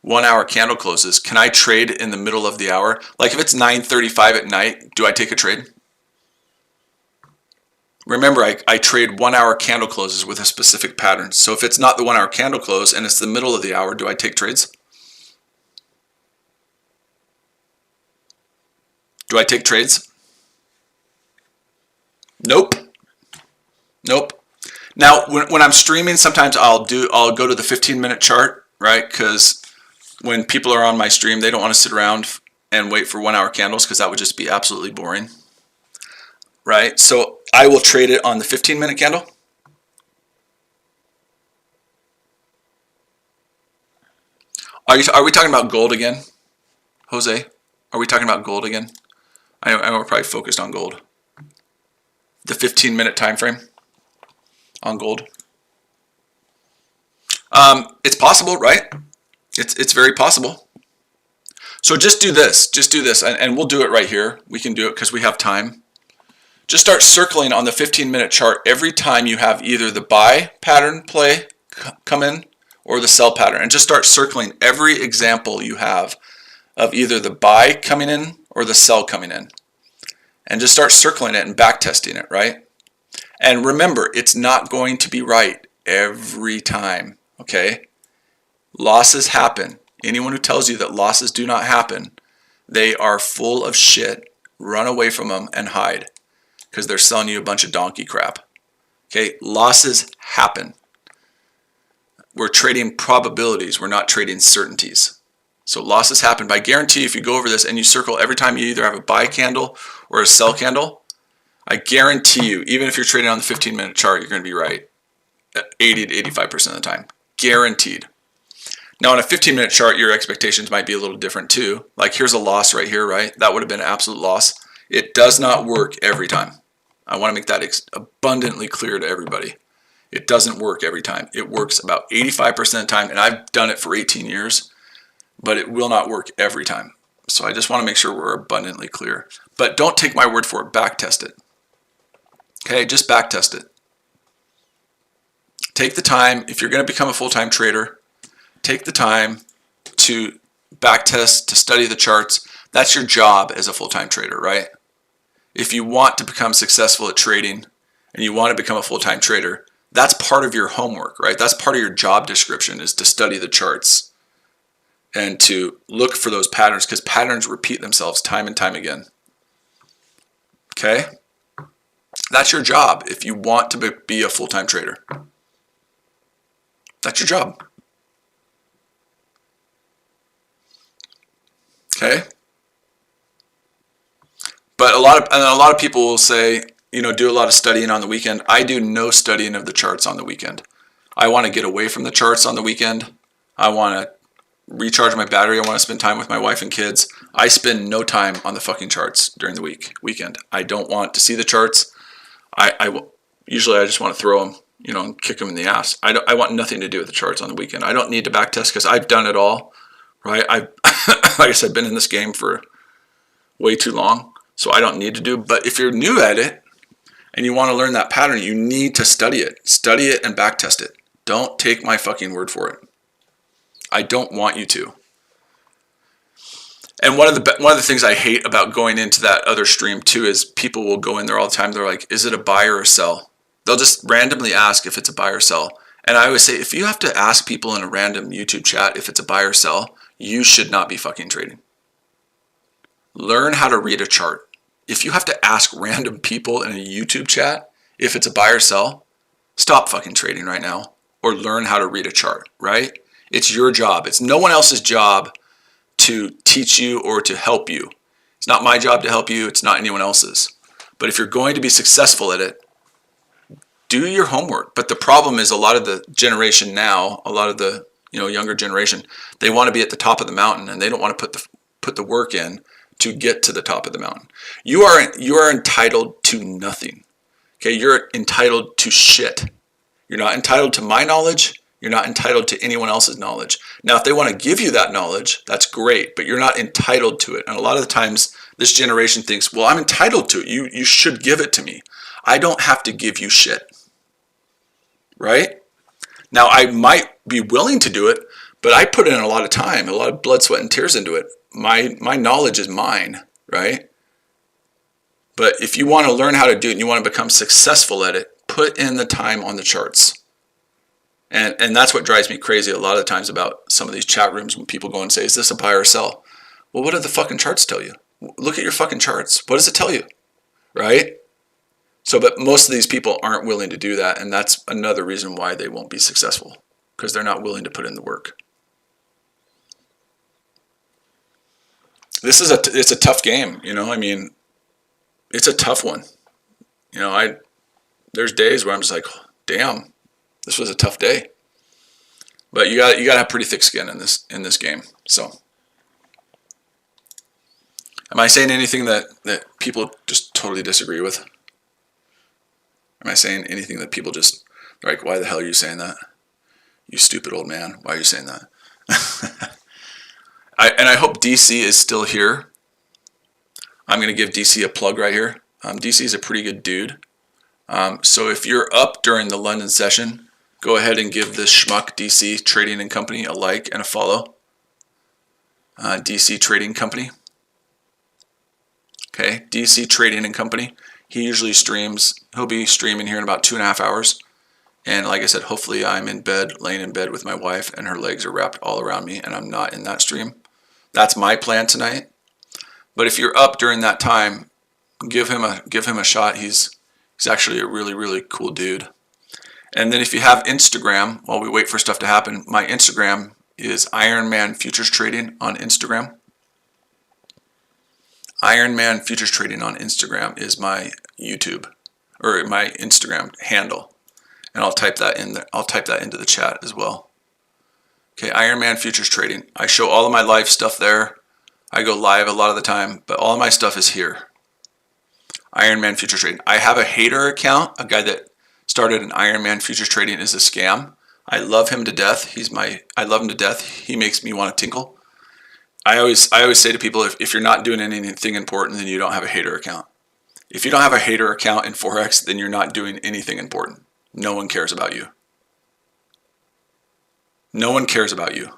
1 hour candle closes, can I trade in the middle of the hour? Like if it's 9:35 at night, do I take a trade? Remember, I trade 1 hour candle closes with a specific pattern. So if it's not the 1 hour candle close and it's the middle of the hour, do I take trades? Do I take trades? Nope. Now, when I'm streaming, sometimes I'll go to the 15-minute chart, right? Because when people are on my stream, they don't want to sit around and wait for 1 hour candles because that would just be absolutely boring, right? So I will trade it on the 15-minute candle. Are we talking about gold again, Jose? Are we talking about gold again? I know we're probably focused on gold. The 15-minute time frame on gold. It's possible, right? It's very possible. So just do this, and we'll do it right here. We can do it because we have time. Just start circling on the 15-minute chart every time you have either the buy pattern play come in or the sell pattern, and just start circling every example you have of either the buy coming in or the sell coming in. And just start circling it and back testing it, right? And remember, it's not going to be right every time, okay? Losses happen. Anyone who tells you that losses do not happen, they are full of shit. Run away from them and hide because they're selling you a bunch of donkey crap. Okay, losses happen. We're trading probabilities. We're not trading certainties. So losses happen. But I guarantee if you go over this and you circle every time you either have a buy candle or a sell candle, I guarantee you, even if you're trading on the 15-minute chart, you're going to be right 80 to 85% of the time. Guaranteed. Now on a 15-minute chart, your expectations might be a little different too. Like here's a loss right here, right? That would have been an absolute loss. It does not work every time. I want to make that abundantly clear to everybody. It doesn't work every time. It works about 85% of the time, and I've done it for 18 years, but it will not work every time. So I just want to make sure we're abundantly clear. But don't take my word for it. Back test it. Okay, just back test it. Take the time. If you're going to become a full-time trader, take the time to back test, to study the charts. That's your job as a full-time trader, right? If you want to become successful at trading and you want to become a full-time trader, that's part of your homework, right? That's part of your job description, is to study the charts and to look for those patterns, because patterns repeat themselves time and time again. Okay? That's your job if you want to be a full-time trader. That's your job. Okay? But a lot of people will say, do a lot of studying on the weekend. I do no studying of the charts on the weekend. I want to get away from the charts on the weekend. I want to recharge my battery. I want to spend time with my wife and kids. I spend no time on the fucking charts during the weekend. I don't want to see the charts. Usually I just want to throw them, and kick them in the ass. I want nothing to do with the charts on the weekend. I don't need to back test because I've done it all, right? I've, like I said, been in this game for way too long, so I don't need to do. But if you're new at it and you want to learn that pattern, you need to study it. Study it and back test it. Don't take my fucking word for it. I don't want you to. And one of the things I hate about going into that other stream too is people will go in there all the time. They're like, is it a buy or a sell? They'll just randomly ask if it's a buy or sell. And I always say, if you have to ask people in a random YouTube chat if it's a buy or sell, you should not be fucking trading. Learn how to read a chart. If you have to ask random people in a YouTube chat if it's a buy or sell, stop fucking trading right now, or learn how to read a chart, right? It's your job. It's no one else's job to teach you or to help you. It's not my job to help you. It's not anyone else's. But if you're going to be successful at it, do your homework. But the problem is a lot of the generation now, a lot of the younger generation, they want to be at the top of the mountain and they don't want to put the work in to get to the top of the mountain. You are entitled to nothing. Okay, you're entitled to shit. You're not entitled to my knowledge. You're not entitled to anyone else's knowledge. Now, if they want to give you that knowledge, that's great, but you're not entitled to it. And a lot of the times, this generation thinks, well, I'm entitled to it. You should give it to me. I don't have to give you shit. Right? Now, I might be willing to do it, but I put in a lot of time, a lot of blood, sweat, and tears into it. My knowledge is mine, right? But if you want to learn how to do it and you want to become successful at it, put in the time on the charts. And that's what drives me crazy a lot of times about some of these chat rooms when people go and say, is this a buy or sell? Well, what do the fucking charts tell you? Look at your fucking charts. What does it tell you? Right? So, but most of these people aren't willing to do that. And that's another reason why they won't be successful, because they're not willing to put in the work. It's a tough game, I mean, it's a tough one. There's days where I'm just like, damn, this was a tough day. But you got to have pretty thick skin in this game. So, am I saying anything that people just totally disagree with? Am I saying anything that people just like, why the hell are you saying that? You stupid old man. Why are you saying that? I hope DC is still here. I'm going to give DC a plug right here. DC is a pretty good dude. So if you're up during the London session, go ahead and give this schmuck DC Trading and Company a like and a follow. DC Trading Company. Okay, DC Trading and Company. He usually streams. He'll be streaming here in about 2.5 hours. And like I said, hopefully I'm in bed, laying in bed with my wife, and her legs are wrapped all around me, and I'm not in that stream. That's my plan tonight. But if you're up during that time, give him a shot. He's actually a really, really cool dude. And then if you have Instagram, while we wait for stuff to happen, my Instagram is Ironman Futures Trading on Instagram. Ironman Futures Trading on Instagram is my YouTube or my Instagram handle, and I'll type that in there. I'll type that into the chat as well. Okay, Ironman Futures Trading. I show all of my live stuff there. I go live a lot of the time, but all of my stuff is here. Ironman Futures Trading. I have a hater account. A guy that started an Ironman Futures Trading is a scam. I love him to death. I love him to death. He makes me want to tinkle. I always say to people, if you're not doing anything important, then you don't have a hater account. If you don't have a hater account in Forex, then you're not doing anything important. No one cares about you. No one cares about you.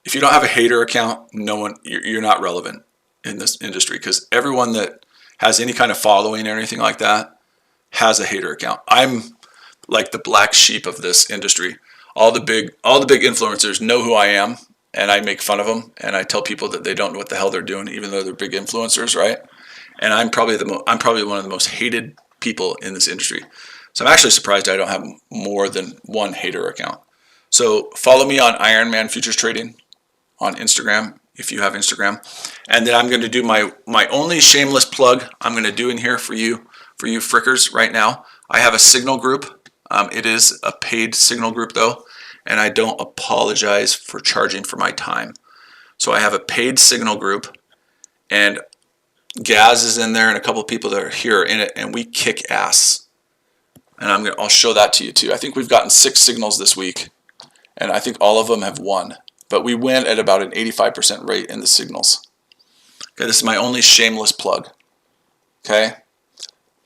If you don't have a hater account, you're not relevant in this industry, because everyone that has any kind of following or anything like that has a hater account. I'm like the black sheep of this industry. All the big influencers know who I am, and I make fun of them, and I tell people that they don't know what the hell they're doing, even though they're big influencers, right? And I'm probably one of the most hated people in this industry. So I'm actually surprised I don't have more than one hater account. So follow me on Ironman Futures Trading on Instagram if you have Instagram. And then I'm going to do my only shameless plug I'm going to do in here for you frickers right now. I have a Signal group. It is a paid Signal group though, and I don't apologize for charging for my time. So I have a paid Signal group, and Gaz is in there, and a couple of people that are here in it, and we kick ass. And I'll show that to you too. I think we've gotten 6 signals this week, and I think all of them have won. But we win at about an 85% rate in the signals. Okay, this is my only shameless plug. Okay,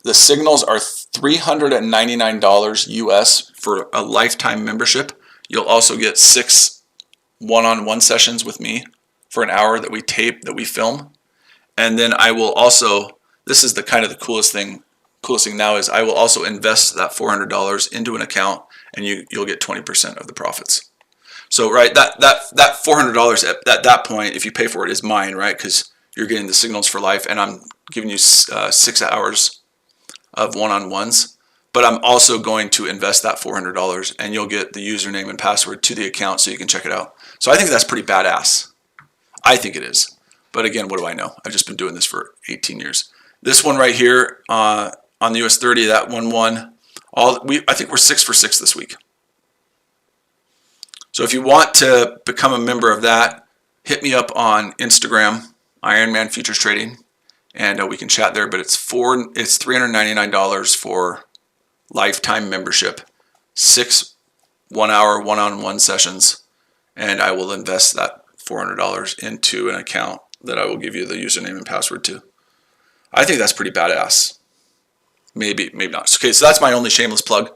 the signals are $399 US for a lifetime membership. You'll also get 6 one-on-one sessions with me for an hour that we tape, that we film. And then I will also, this is the coolest thing now, is I will also invest that $400 into an account, and you'll get 20% of the profits. So right, that $400 at that point, if you pay for it, is mine, right? Because you're getting the signals for life, and I'm giving you 6 hours of one-on-ones. But I'm also going to invest that $400, and you'll get the username and password to the account so you can check it out. So I think that's pretty badass. I think it is. But again, what do I know? I've just been doing this for 18 years. This one right here on the US 30, that one won. I think we're 6 for 6 this week. So if you want to become a member of that, hit me up on Instagram, Ironman Futures Trading, and we can chat there. But it's $399 for lifetime membership, 6 one-hour one-on-one sessions, and I will invest that $400 into an account that I will give you the username and password to. I think that's pretty badass. Maybe not. Okay, so that's my only shameless plug.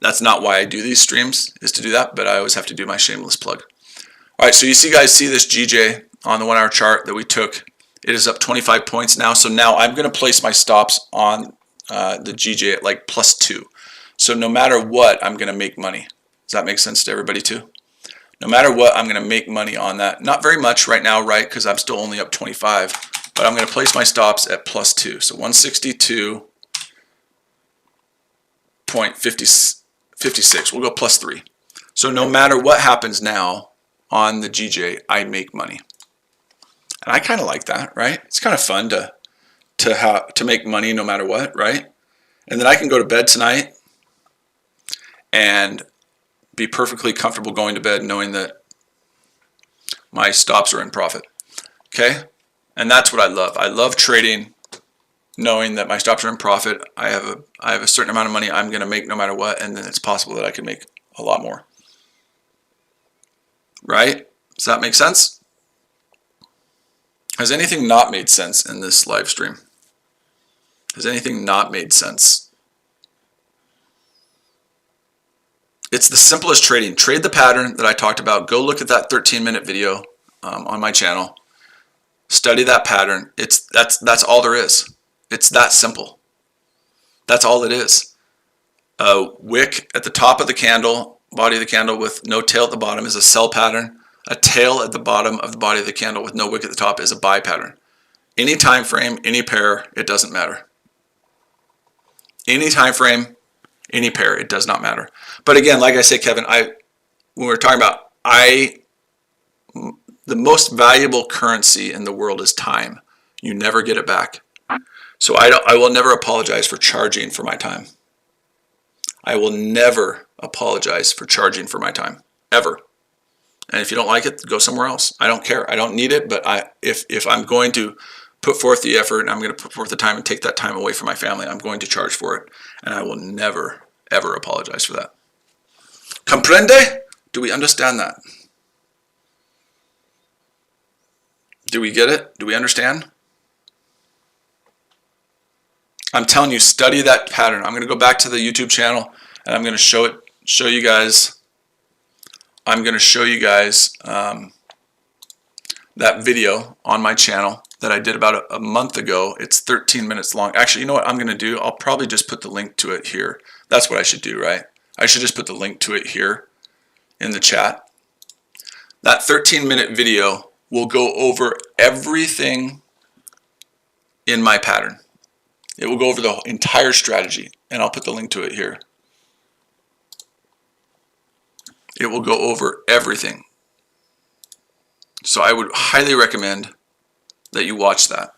That's not why I do these streams, is to do that, but I always have to do my shameless plug. All right, so you guys see this GJ on the 1 hour chart that we took. It is up 25 points now. So now I'm going to place my stops on the GJ at like +2. So no matter what, I'm going to make money. Does that make sense to everybody too? No matter what, I'm going to make money on that. Not very much right now, right? Because I'm still only up 25. But I'm going to place my stops at +2. So 162.56. We'll go +3. So no matter what happens now on the GJ, I make money. And I kind of like that, right? It's kind of fun to make money no matter what, right? And then I can go to bed tonight and be perfectly comfortable going to bed knowing that my stops are in profit. Okay? And that's what I love. I love trading knowing that my stops are in profit. I have a certain amount of money I'm going to make no matter what, and then it's possible that I can make a lot more. Right? Does that make sense? Has anything not made sense in this live stream? Has anything not made sense? It's the simplest trading. Trade the pattern that I talked about. Go look at that 13-minute video on my channel. Study that pattern. That's all there is. It's that simple. That's all it is. A wick at the top of the candle, body of the candle with no tail at the bottom, is a sell pattern. A tail at the bottom of the body of the candle with no wick at the top is a buy pattern. Any time frame, any pair, it doesn't matter. Any time frame, any pair, it does not matter. But again, like I say, Kevin, when we're talking about the most valuable currency in the world is time. You never get it back. So I will never apologize for charging for my time. I will never apologize for charging for my time, ever. And if you don't like it, go somewhere else. I don't care. I don't need it, but if I'm going to put forth the effort and I'm going to put forth the time and take that time away from my family, I'm going to charge for it. And I will never, ever apologize for that. Comprende? Do we understand that? Do we get it? Do we understand? I'm telling you, study that pattern. I'm going to go back to the YouTube channel and I'm going to show you guys. I'm going to show you guys that video on my channel that I did about a month ago. It's 13 minutes long. Actually, you know what I'm going to do? I'll probably just put the link to it here. That's what I should do, right? I should just put the link to it here in the chat. That 13-minute video will go over everything in my pattern. It will go over the entire strategy, and I'll put the link to it here. It will go over everything. So I would highly recommend that you watch that.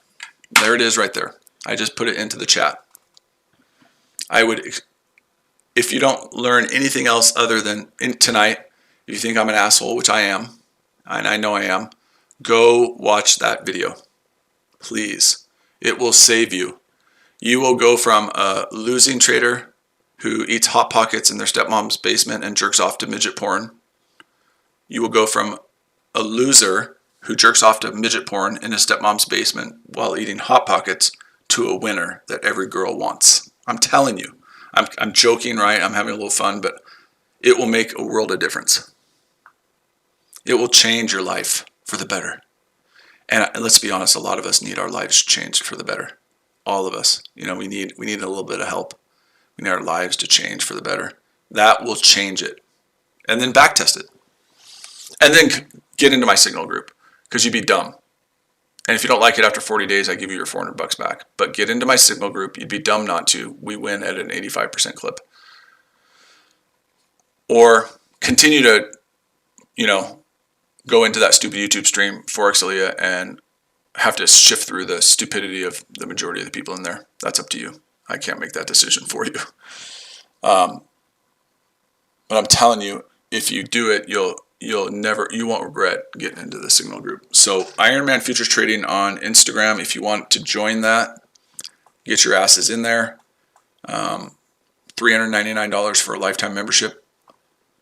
There it is right there. I just put it into the chat. I would, if you don't learn anything else other than tonight, if you think I'm an asshole, which I am, and I know I am, go watch that video. Please. It will save you. You will go from a losing trader who eats Hot Pockets in their stepmom's basement and jerks off to midget porn. You will go from a loser who jerks off to midget porn in his stepmom's basement while eating Hot Pockets to a winner that every girl wants. I'm telling you. I'm joking, right? I'm having a little fun, but it will make a world of difference. It will change your life for the better. And let's be honest, a lot of us need our lives changed for the better. All of us. You know, we need a little bit of help. We need our lives to change for the better. That will change it. And then backtest it. And then get into my signal group, because you'd be dumb. And if you don't like it after 40 days, I give you your $400 back. But get into my signal group. You'd be dumb not to. We win at an 85% clip. Or continue to, go into that stupid YouTube stream, Forex and have to shift through the stupidity of the majority of the people in there. That's up to you. I can't make that decision for you. But I'm telling you, if you do it, you won't regret getting into the signal group. So Ironman Futures Trading on Instagram. If you want to join that, get your asses in there. $399 for a lifetime membership.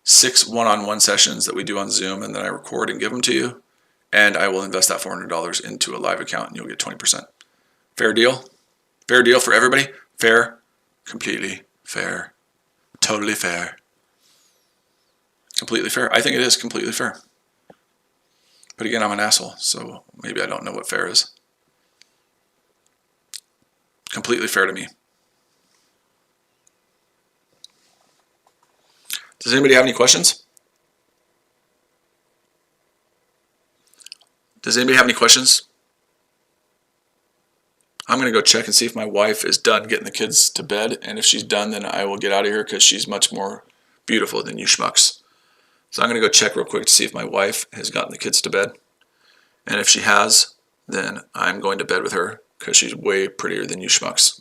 6 one-on-one sessions that we do on Zoom, and then I record and give them to you. And I will invest that $400 into a live account, and you'll get 20%. Fair deal? Fair deal for everybody? Fair? Completely fair. Totally fair. Completely fair? I think it is completely fair. But again, I'm an asshole, so maybe I don't know what fair is. Completely fair to me. Does anybody have any questions? Does anybody have any questions? I'm going to go check and see if my wife is done getting the kids to bed. And if she's done, then I will get out of here, because she's much more beautiful than you schmucks. So I'm going to go check real quick to see if my wife has gotten the kids to bed. And if she has, then I'm going to bed with her, because she's way prettier than you schmucks.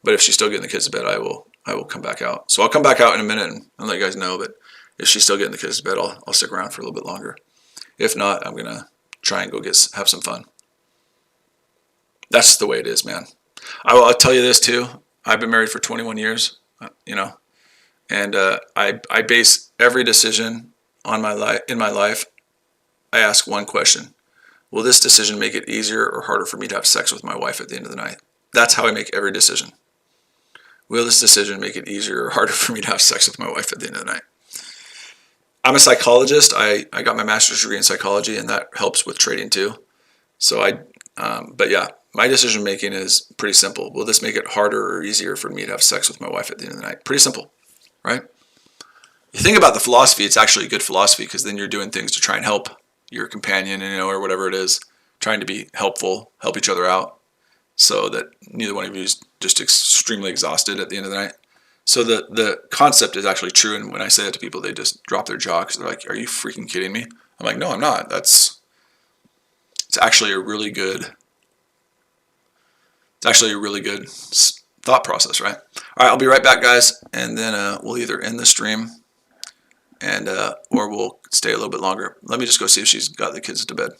But if she's still getting the kids to bed, I will come back out. So I'll come back out in a minute and let you guys know. But if she's still getting the kids to bed, I'll stick around for a little bit longer. If not, I'm going to try and go have some fun. That's the way it is, man. I'll tell you this too. I've been married for 21 years, and I base every decision in my life. I ask one question: will this decision make it easier or harder for me to have sex with my wife at the end of the night? That's how I make every decision. Will this decision make it easier or harder for me to have sex with my wife at the end of the night? I'm a psychologist. I got my master's degree in psychology, and that helps with trading too. So but yeah, my decision making is pretty simple. Will this make it harder or easier for me to have sex with my wife at the end of the night? Pretty simple, right? You think about the philosophy, it's actually good philosophy, because then you're doing things to try and help your companion, or whatever it is, trying to be helpful, help each other out, so that neither one of you is just extremely exhausted at the end of the night. So the concept is actually true, and when I say that to people, they just drop their jaw because they're like, "Are you freaking kidding me?" I'm like, "No, I'm not. It's actually a really good. It's actually a really good thought process, right?" All right, I'll be right back, guys, and then we'll either end the stream and or we'll stay a little bit longer. Let me just go see if she's got the kids to bed.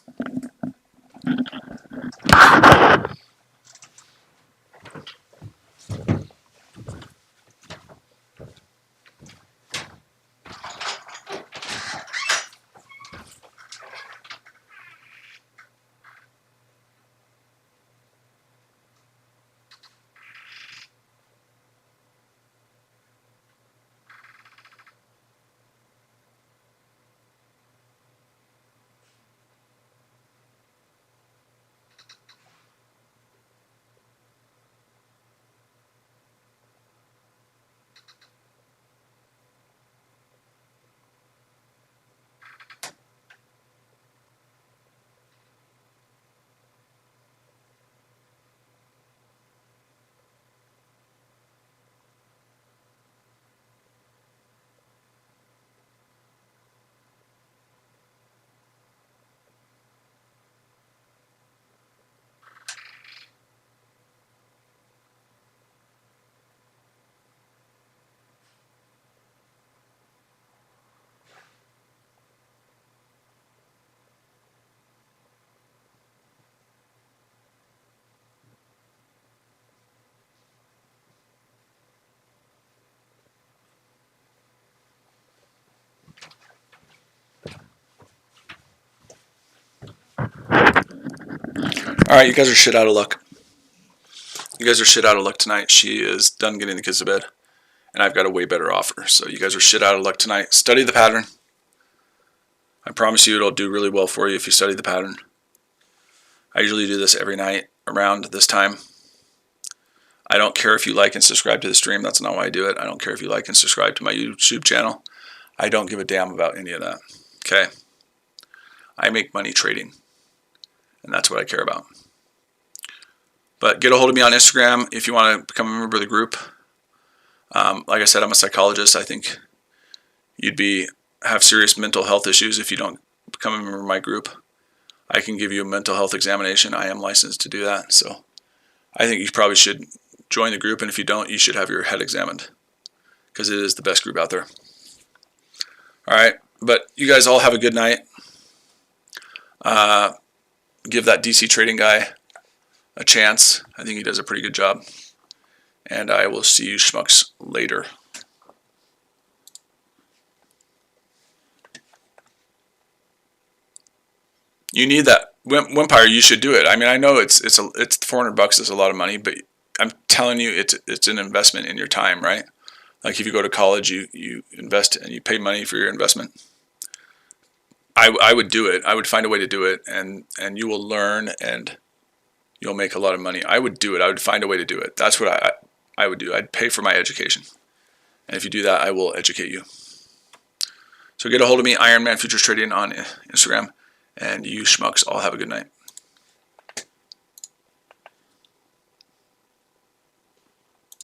All right, you guys are shit out of luck. You guys are shit out of luck tonight. She is done getting the kids to bed, and I've got a way better offer. So you guys are shit out of luck tonight. Study the pattern. I promise you it'll do really well for you if you study the pattern. I usually do this every night around this time. I don't care if you like and subscribe to the stream. That's not why I do it. I don't care if you like and subscribe to my YouTube channel. I don't give a damn about any of that. Okay? I make money trading, and that's what I care about. But get a hold of me on Instagram if you want to become a member of the group. Like I said, I'm a psychologist. I think you'd have serious mental health issues if you don't become a member of my group. I can give you a mental health examination. I am licensed to do that. So I think you probably should join the group. And if you don't, you should have your head examined because it is the best group out there. All right. But you guys all have a good night. Give that DC trading guy a chance. I think he does a pretty good job. And I will see you schmucks later. You need that Wimpire. You should do it. I mean, I know it's $400 is a lot of money, but I'm telling you, it's an investment in your time, right? Like if you go to college, you invest and you pay money for your investment. I would do it. I would find a way to do it, and you will learn and you'll make a lot of money. I would do it. I would find a way to do it. That's what I would do. I'd pay for my education. And if you do that, I will educate you. So get a hold of me, Ironman Futures Trading on Instagram. And you schmucks all have a good night.